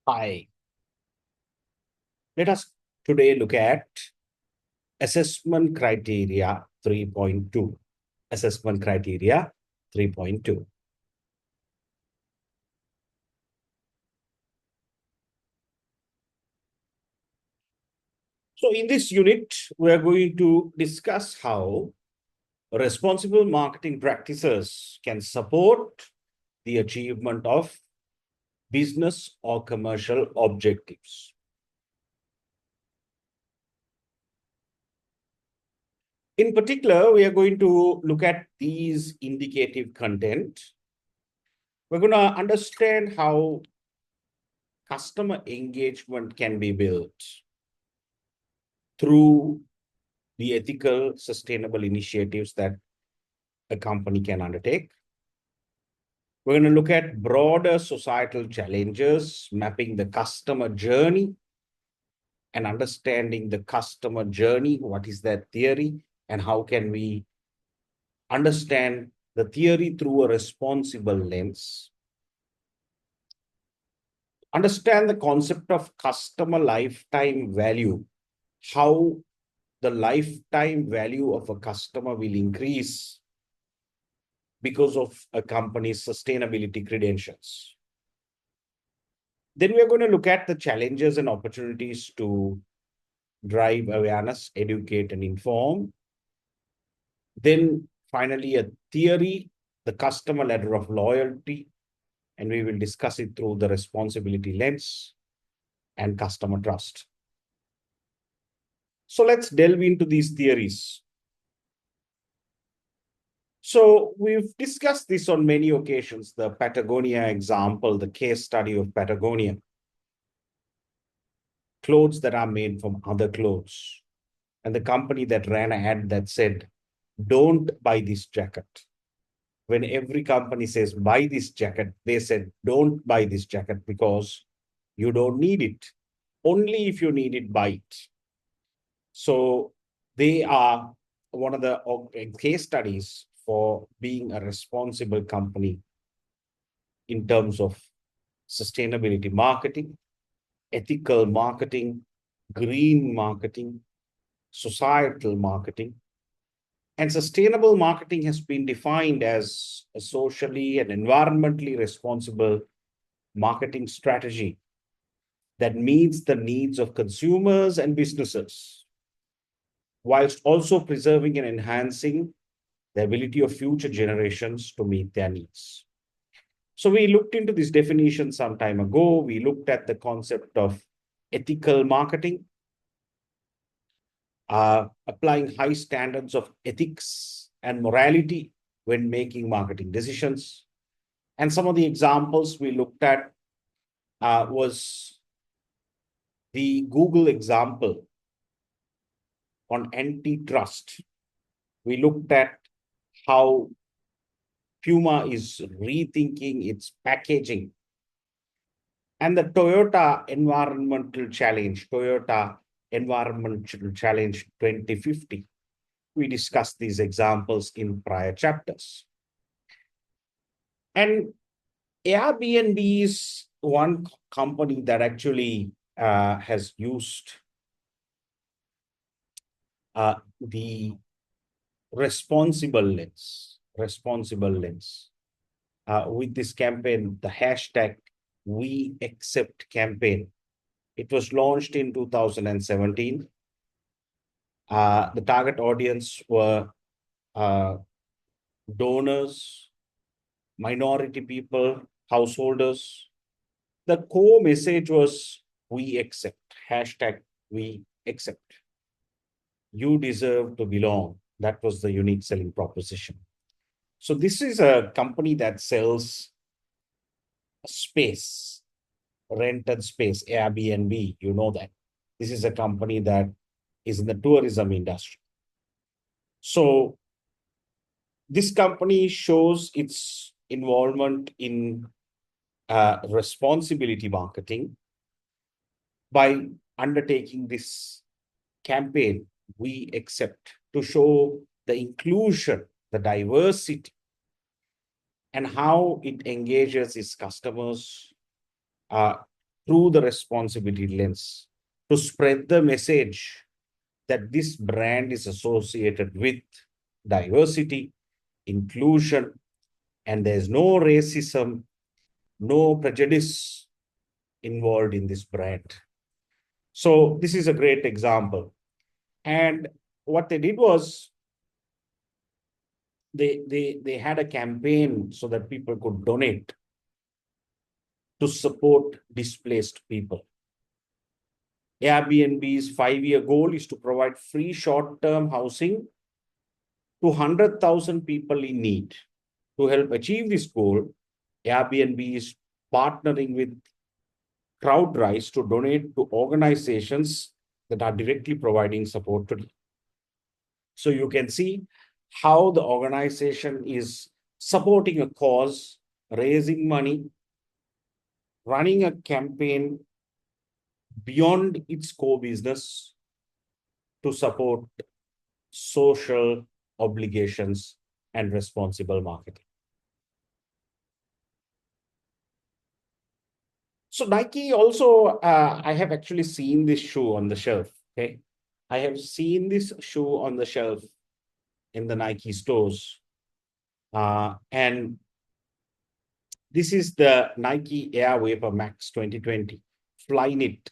Hi, let us today look at assessment criteria 3.2. Assessment criteria 3.2. So in this unit, we are going to discuss how responsible marketing practices can support the achievement of business or commercial objectives. In particular, we are going to look at these indicative content. We're going to understand how customer engagement can be built through the ethical, sustainable initiatives that a company can undertake. We're going to look at broader societal challenges, mapping the customer journey and understanding the customer journey. What is that theory? And how can we understand the theory through a responsible lens? Understand the concept of customer lifetime value, how the lifetime value of a customer will increase because of a company's sustainability credentials. Then we are going to look at the challenges and opportunities to drive awareness, educate, and inform. Then finally, a theory, the customer ladder of loyalty, and we will discuss it through the responsibility lens and customer trust. So let's delve into these theories. So we've discussed this on many occasions, the Patagonia example, the case study of Patagonia. Clothes that are made from other clothes. And the company that ran an ad that said, don't buy this jacket. When every company says, buy this jacket, they said, don't buy this jacket because you don't need it. Only if you need it, buy it. So they are one of the case studies for being a responsible company in terms of sustainability marketing, ethical marketing, green marketing, societal marketing. And sustainable marketing has been defined as a socially and environmentally responsible marketing strategy that meets the needs of consumers and businesses, whilst also preserving and enhancing the ability of future generations to meet their needs. So we looked into this definition some time ago. We looked at the concept of ethical marketing, applying high standards of ethics and morality when making marketing decisions. And some of the examples we looked at was the Google example on antitrust. We looked at how Puma is rethinking its packaging. And the Toyota Environmental Challenge 2050. We discussed these examples in prior chapters. And Airbnb is one company that actually has used the responsible lens with this campaign, the hashtag We Accept campaign. It was launched in 2017. The target audience were donors, minority people, householders. The core message was we accept, hashtag we accept. You deserve to belong. That was the unique selling proposition. So this is a company that sells space, rented space, Airbnb, you know that. This is a company that is in the tourism industry. So this company shows its involvement in responsibility marketing by undertaking this campaign, We Accept, to show the inclusion, the diversity, and how it engages its customers through the responsibility lens to spread the message that this brand is associated with diversity, inclusion, and there's no racism, no prejudice involved in this brand. So this is a great example. And what they did was they had a campaign so that people could donate to support displaced people. Airbnb's 5-year goal is to provide free short-term housing to 100,000 people in need. To help achieve this goal, Airbnb is partnering with CrowdRise to donate to organizations that are directly providing support today. So you can see how the organization is supporting a cause, raising money, running a campaign beyond its core business to support social obligations and responsible marketing. So Nike also, I have actually seen this shoe on the shelf. Okay, I have seen this shoe on the shelf in the Nike stores, and this is the Nike Air Vapor Max 2020 Flyknit.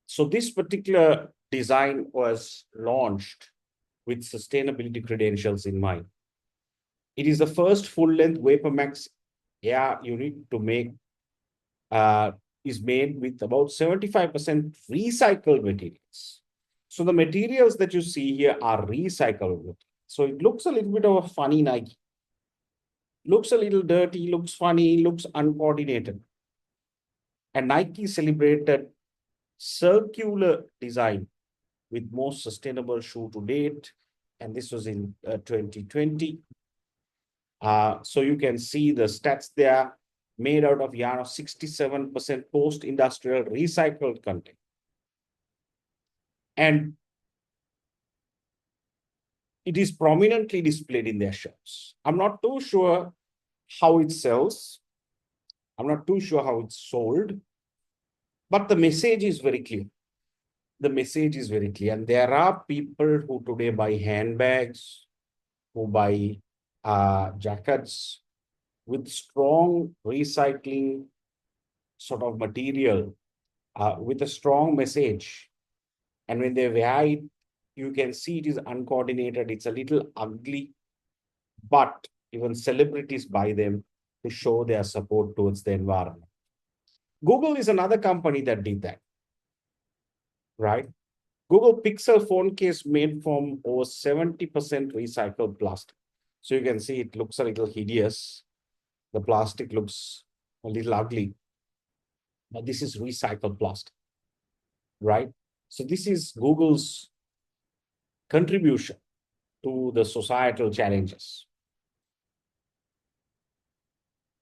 So this particular design was launched with sustainability credentials in mind. It is the first full-length Vapor Max Air unit to make is made with about 75% recycled materials. So the materials that you see here are recyclable. So it looks a little bit of a funny Nike. Looks a little dirty, looks funny, looks uncoordinated. And Nike celebrated circular design with most sustainable shoe to date. And this was in 2020. So you can see the stats there, made out of yarn of 67% post-industrial recycled content. And it is prominently displayed in their shops. I'm not too sure how it sells. I'm not too sure how it's sold, but the message is very clear. The message is very clear. And there are people who today buy handbags, who buy jackets with strong recycling sort of material, with a strong message. And when they wear it, you can see it is uncoordinated. It's a little ugly, but even celebrities buy them to show their support towards the environment. Google is another company that did that, right? Google Pixel phone case made from over 70% recycled plastic. So you can see it looks a little hideous. The plastic looks a little ugly, but this is recycled plastic, right? So this is Google's contribution to the societal challenges.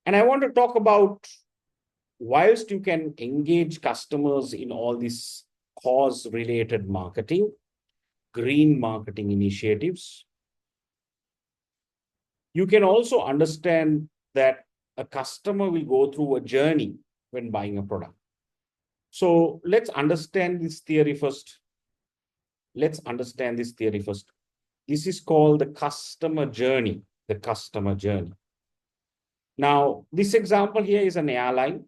And I want to talk about, whilst you can engage customers in all these cause-related marketing, green marketing initiatives, you can also understand that a customer will go through a journey when buying a product. So let's understand this theory first. Let's understand this theory first. This is called the customer journey, the customer journey. Now, this example here is an airline,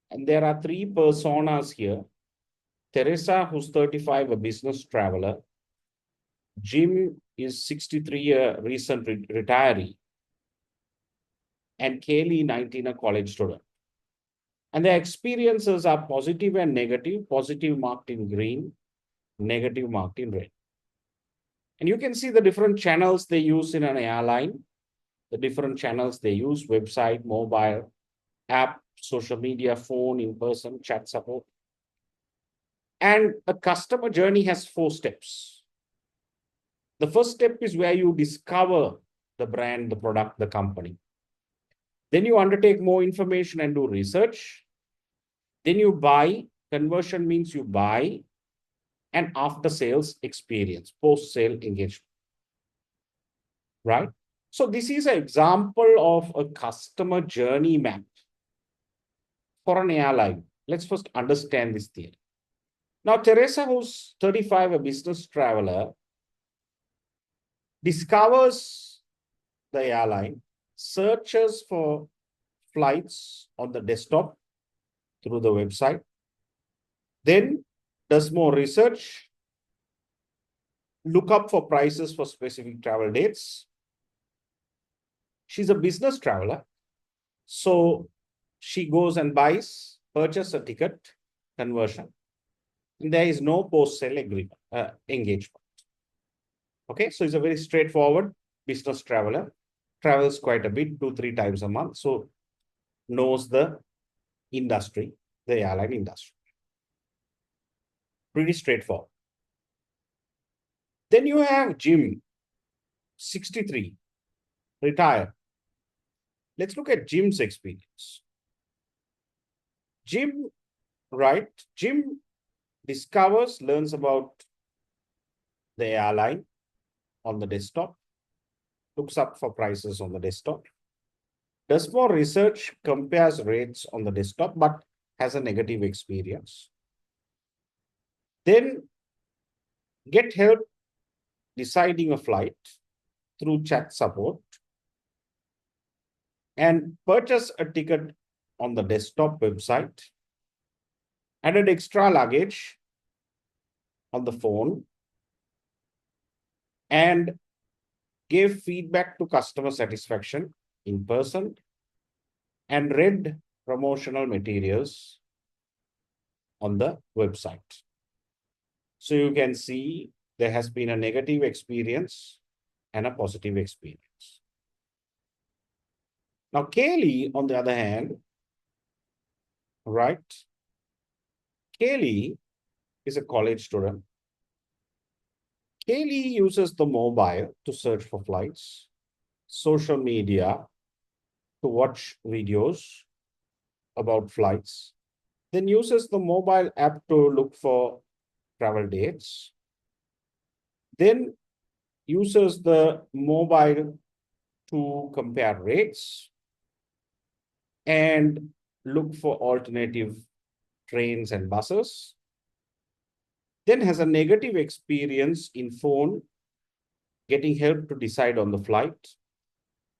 and there are 3 personas here. Teresa, who's 35, a business traveler. Jim is 63, a recent retiree. And Kaylee, 19, a college student. And their experiences are positive and negative, positive marked in green, negative marked in red. And you can see the different channels they use in an airline, the different channels they use: website, mobile, app, social media, phone, in-person, chat support. And a customer journey has 4 steps. The first step is where you discover the brand, the product, the company. Then you undertake more information and do research. Then you buy. Conversion means you buy. And after sales experience, post-sale engagement, right? So this is an example of a customer journey map for an airline. Let's first understand this theory. Now, Teresa, who's 35, a business traveler, discovers the airline, searches for flights on the desktop through the website, then does more research, look up for prices for specific travel dates. She's a business traveler, so she goes and purchase a ticket conversion. There is no post-sale engagement. Okay, so it's a very straightforward business traveler, travels quite a bit, 2-3 times a month, so knows the industry, the airline industry. Pretty straightforward. Then you have Jim, 63, retired. Let's look at Jim's experience. Jim learns about the airline on the desktop, looks up for prices on the desktop, does more research, compares rates on the desktop, but has a negative experience. Then get help deciding a flight through chat support and purchase a ticket on the desktop website, added extra luggage on the phone, and gave feedback to customer satisfaction in person, and read promotional materials on the website. So you can see there has been a negative experience and a positive experience. Now, Kaylee, on the other hand, Kaylee is a college student. Kaylee uses the mobile to search for flights, social media to watch videos about flights, then uses the mobile app to look for travel dates, then uses the mobile to compare rates and look for alternative trains and buses, then has a negative experience in phone, getting help to decide on the flight,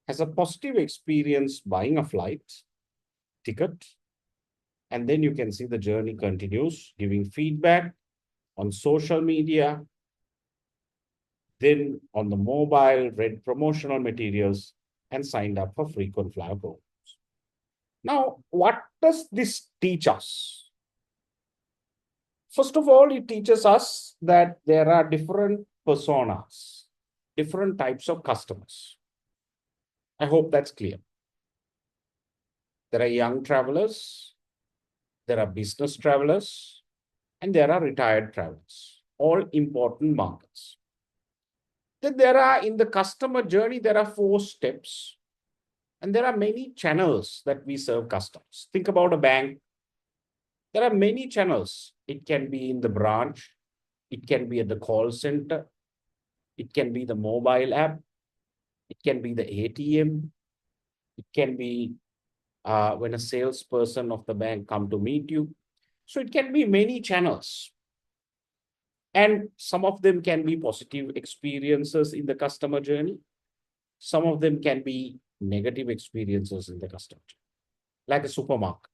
has a positive experience buying a flight ticket, and then you can see the journey continues, giving feedback on social media, then on the mobile, read promotional materials, and signed up for frequent flyer programs. Now, what does this teach us? First of all, it teaches us that there are different personas, different types of customers. I hope that's clear. There are young travelers, there are business travelers, and there are retired travelers, all important markets. Then there are, in the customer journey, there are 4 steps, and there are many channels that we serve customers. Think about a bank. There are many channels. It can be in the branch, it can be at the call center, it can be the mobile app, it can be the ATM, it can be when a salesperson of the bank come to meet you. So it can be many channels. And some of them can be positive experiences in the customer journey. Some of them can be negative experiences in the customer journey. Like a supermarket,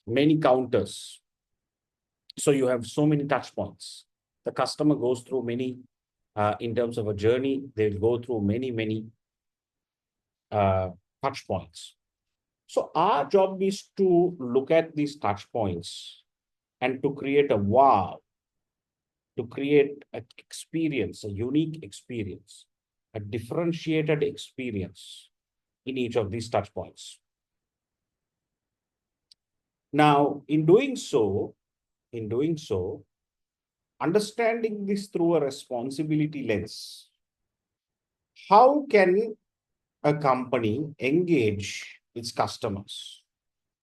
many counters. So you have so many touch points. The customer goes through many, in terms of a journey, they'll go through many touch points. So our job is to look at these touch points and to create a wow, to create an experience, a unique experience, a differentiated experience in each of these touch points. Now, in doing so, understanding this through a responsibility lens, how can a company engage its customers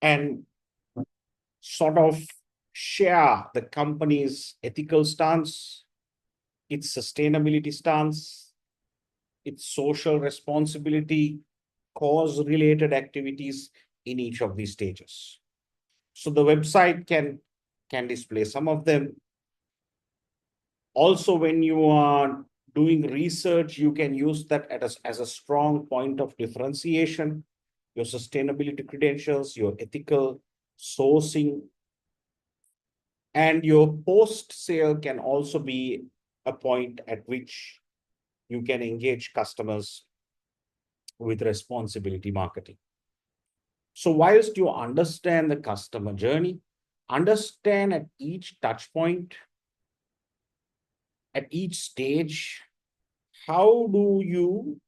and sort of share the company's ethical stance, its sustainability stance, its social responsibility, cause-related activities in each of these stages? So the website can display some of them. Also, when you are doing research, you can use that as a strong point of differentiation, your sustainability credentials, your ethical sourcing, and your post sale can also be a point at which you can engage customers with responsibility marketing. So whilst you understand the customer journey, understand at each touch point, at each stage, how do you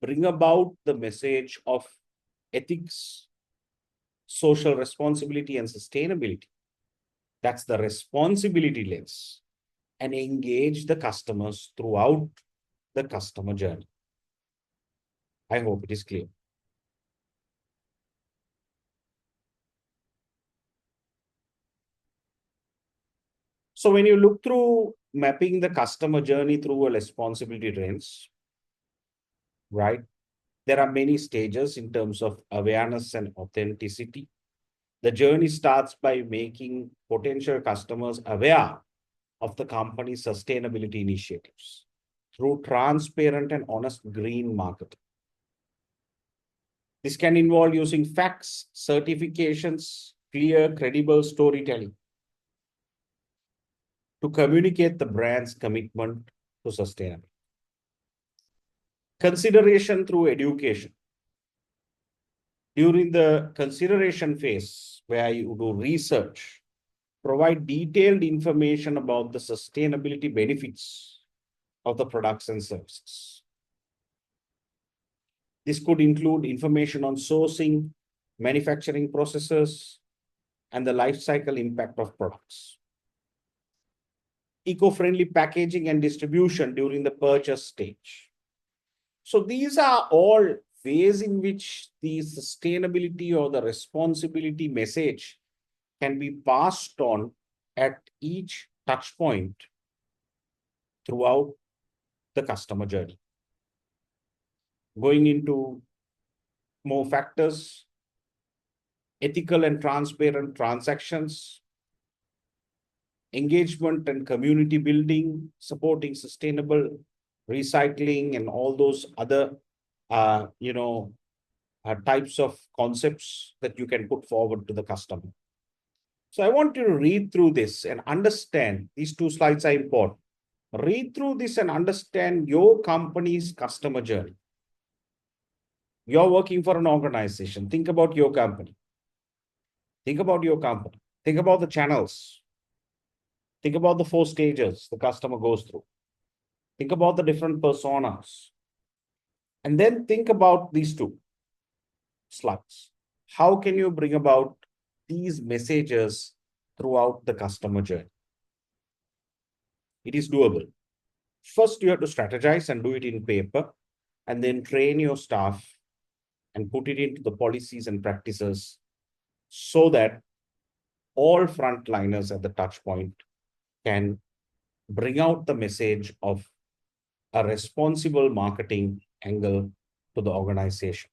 bring about the message of ethics, social responsibility, and sustainability. That's the responsibility lens, and engage the customers throughout the customer journey. I hope it is clear. So when you look through mapping the customer journey through a responsibility lens, right, there are many stages in terms of awareness and authenticity. The journey starts by making potential customers aware of the company's sustainability initiatives through transparent and honest green marketing. This can involve using facts, certifications, clear, credible storytelling to communicate the brand's commitment to sustainability. Consideration through education. During the consideration phase, where you do research, provide detailed information about the sustainability benefits of the products and services. This could include information on sourcing, manufacturing processes, and the life cycle impact of products. Eco-friendly packaging and distribution during the purchase stage. So these are all ways in which the sustainability or the responsibility message can be passed on at each touch point throughout the customer journey. Going into more factors, ethical and transparent transactions, engagement and community building, supporting sustainable recycling, and all those other, types of concepts that you can put forward to the customer. So I want you to read through this and understand. These two slides are important. Read through this and understand your company's customer journey. You're working for an organization. Think about your company. Think about your company. Think about the channels. Think about the 4 stages the customer goes through. Think about the different personas. And then think about these 2 slides. How can you bring about these messages throughout the customer journey? It is doable. First, you have to strategize and do it in paper, and then train your staff and put it into the policies and practices so that all frontliners at the touch point can bring out the message of a responsible marketing angle to the organization.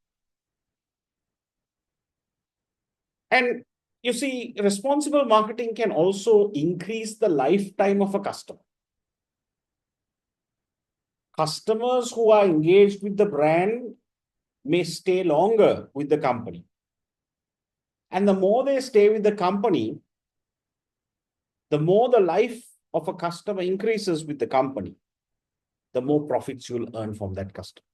And you see, responsible marketing can also increase the lifetime of a customer. Customers who are engaged with the brand may stay longer with the company. And the more they stay with the company, the more the life of a customer increases with the company, the more profits you'll earn from that customer.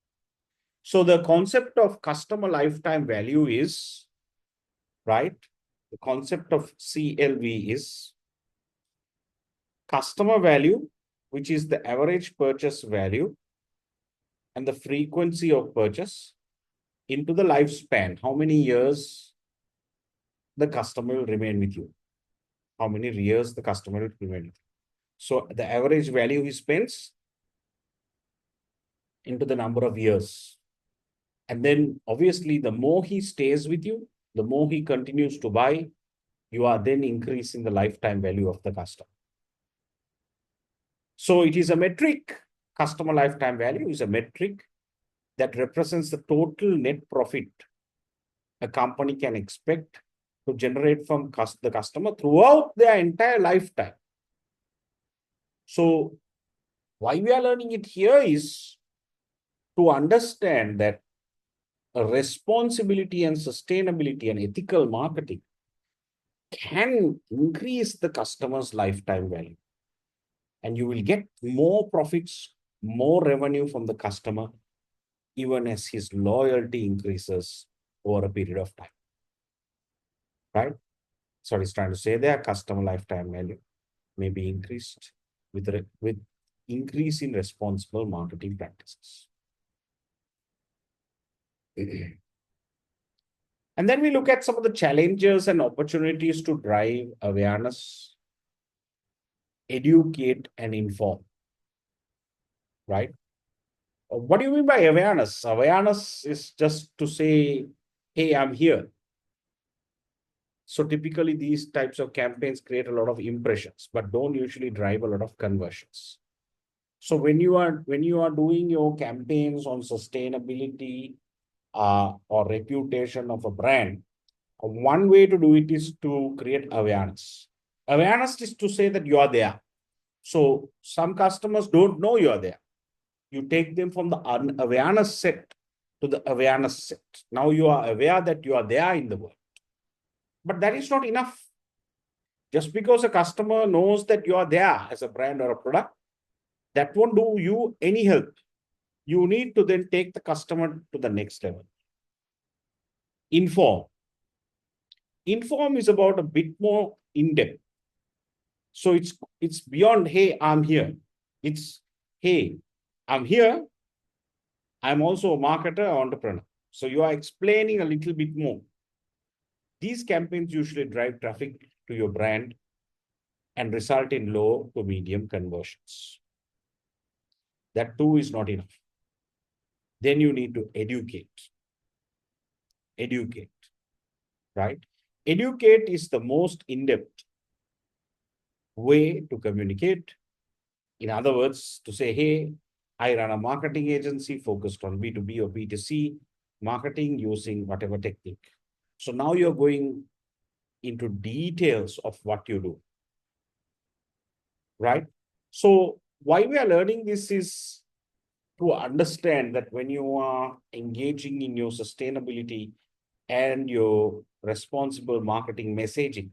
So the concept of customer lifetime value is, right? The concept of CLV is customer value, which is the average purchase value and the frequency of purchase into the lifespan. How many years the customer will remain with you? How many years the customer will remain with you? So the average value he spends into the number of years. And then obviously, the more he stays with you, the more he continues to buy, you are then increasing the lifetime value of the customer. So it is a metric. Customer lifetime value is a metric that represents the total net profit a company can expect to generate from the customer throughout their entire lifetime. So why we are learning it here is to understand that responsibility and sustainability and ethical marketing can increase the customer's lifetime value. And you will get more profits, more revenue from the customer, even as his loyalty increases over a period of time. Right? So he's trying to say there, customer lifetime value may be increased with increase in responsible marketing practices. And then we look at some of the challenges and opportunities to drive awareness, educate, and inform. Right? What do you mean by awareness? Awareness is just to say, hey, I'm here. So typically these types of campaigns create a lot of impressions, but don't usually drive a lot of conversions. So when you are doing your campaigns on sustainability or reputation of a brand, one way to do it is to create awareness. Awareness is to say that you are there. So some customers don't know you are there. You take them from the unawareness set to the awareness set. Now you are aware that you are there in the world. But that is not enough. Just because a customer knows that you are there as a brand or a product, that won't do you any help. You need to then take the customer to the next level. Inform. Inform is about a bit more in-depth. So it's beyond, hey, I'm here. It's, hey, I'm here. I'm also a marketer or entrepreneur. So you are explaining a little bit more. These campaigns usually drive traffic to your brand and result in low to medium conversions. That too is not enough. Then you need to educate. Educate, right? Educate is the most in-depth way to communicate. In other words, to say, hey, I run a marketing agency focused on B2B or B2C marketing using whatever technique. So now you're going into details of what you do, right? So why we are learning this is to understand that when you are engaging in your sustainability and your responsible marketing messaging,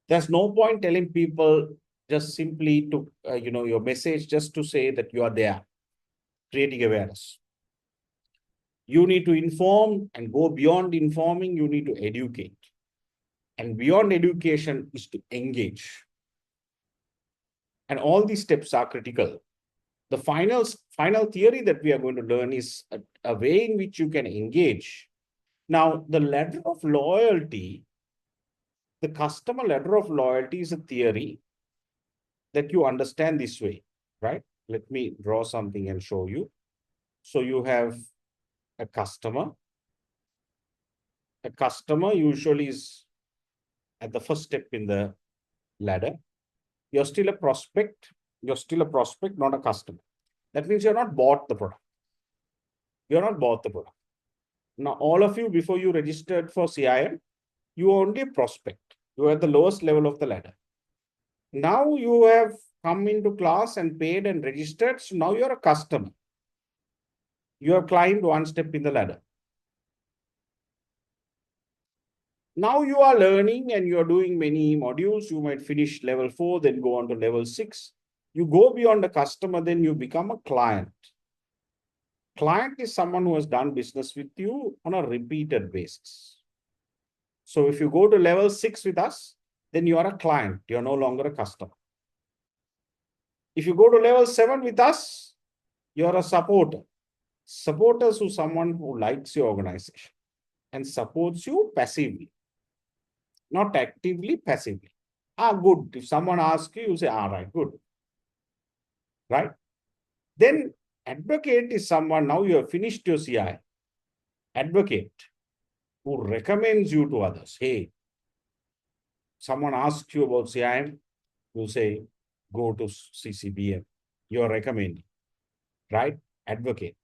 there's no point telling people just simply to, your message just to say that you are there, creating awareness. You need to inform and go beyond informing, you need to educate. And beyond education is to engage. And all these steps are critical. The final theory that we are going to learn is a way in which you can engage. Now, the ladder of loyalty, the customer ladder of loyalty is a theory that you understand this way, right? Let me draw something and show you. So you have a customer. A customer usually is at the first step in the ladder. You're still a prospect. You're still a prospect, not a customer. That means you're not bought the product. You're not bought the product. Now, all of you, before you registered for CIM, you are only a prospect. You are at the lowest level of the ladder. Now you have come into class and paid and registered. So now you're a customer. You have climbed one step in the ladder. Now you are learning and you are doing many modules. You might finish level 4, then go on to level 6. You go beyond the customer, then you become a client. Client is someone who has done business with you on a repeated basis. So if you go to level 6 with us, then you are a client. You're no longer a customer. If you go to level 7 with us, you're a supporter. Supporters who someone who likes your organization and supports you passively, not actively, passively. Good. If someone asks you, you say, right, good. Right? Then advocate is someone, now you have finished your CI. Advocate who recommends you to others. Hey, someone asks you about CIM, you say, go to CCBM. You're recommending, right? Advocate.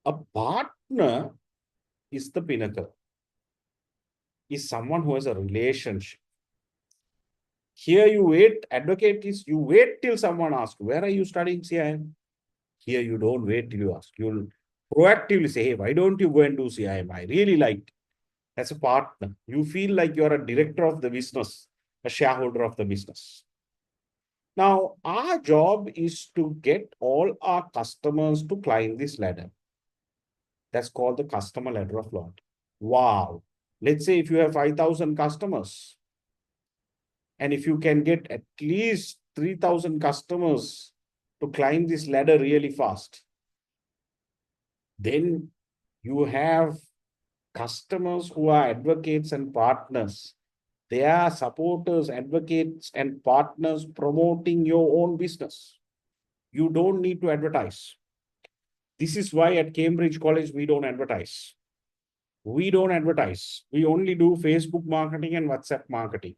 A partner is the pinnacle. is someone who has a relationship. Here you wait, advocate is you wait till someone asks, where are you studying CIM? Here you don't wait till you ask. You'll proactively say, hey, why don't you go and do CIM? I really like it. As a partner. You feel like you're a director of the business, a shareholder of the business. Now, our job is to get all our customers to climb this ladder. That's called the customer ladder of loyalty. Wow. Let's say if you have 5,000 customers, and if you can get at least 3,000 customers to climb this ladder really fast, then you have customers who are advocates and partners. They are supporters, advocates, and partners promoting your own business. You don't need to advertise. This is why at Cambridge College, we don't advertise. We don't advertise. We only do Facebook marketing and WhatsApp marketing.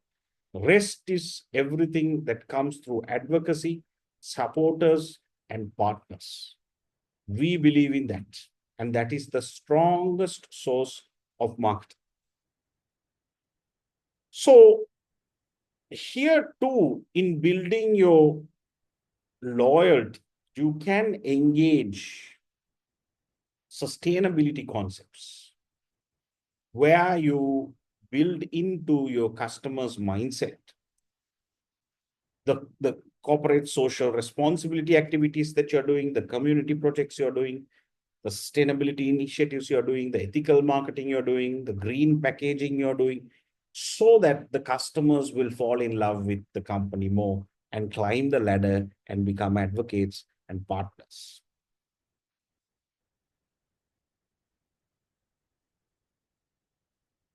Rest is everything that comes through advocacy, supporters, and partners. We believe in that. And that is the strongest source of marketing. So here too, in building your loyalty, you can engage sustainability concepts where you build into your customer's mindset the corporate social responsibility activities that you're doing, the community projects you're doing, the sustainability initiatives you're doing, the ethical marketing you're doing, the green packaging you're doing, so that the customers will fall in love with the company more and climb the ladder and become advocates and partners.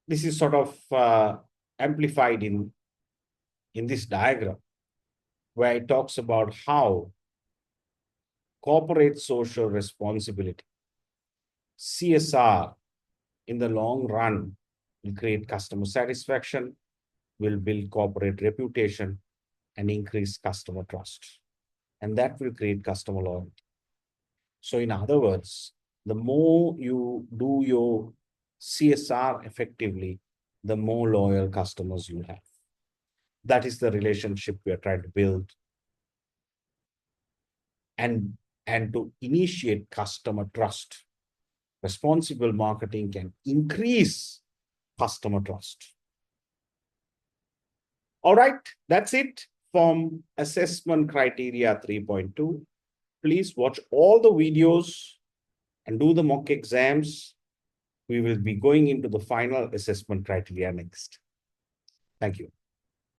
This is sort of amplified in this diagram, where it talks about how corporate social responsibility, CSR, in the long run will create customer satisfaction, will build corporate reputation, and increase customer trust. And that will create customer loyalty. So in other words, the more you do your CSR effectively, the more loyal customers you have. That is the relationship we are trying to build. And to initiate customer trust, responsible marketing can increase customer trust. All right, that's it from assessment criteria 3.2. Please watch all the videos and do the mock exams. We will be going into the final assessment criteria next. Thank you.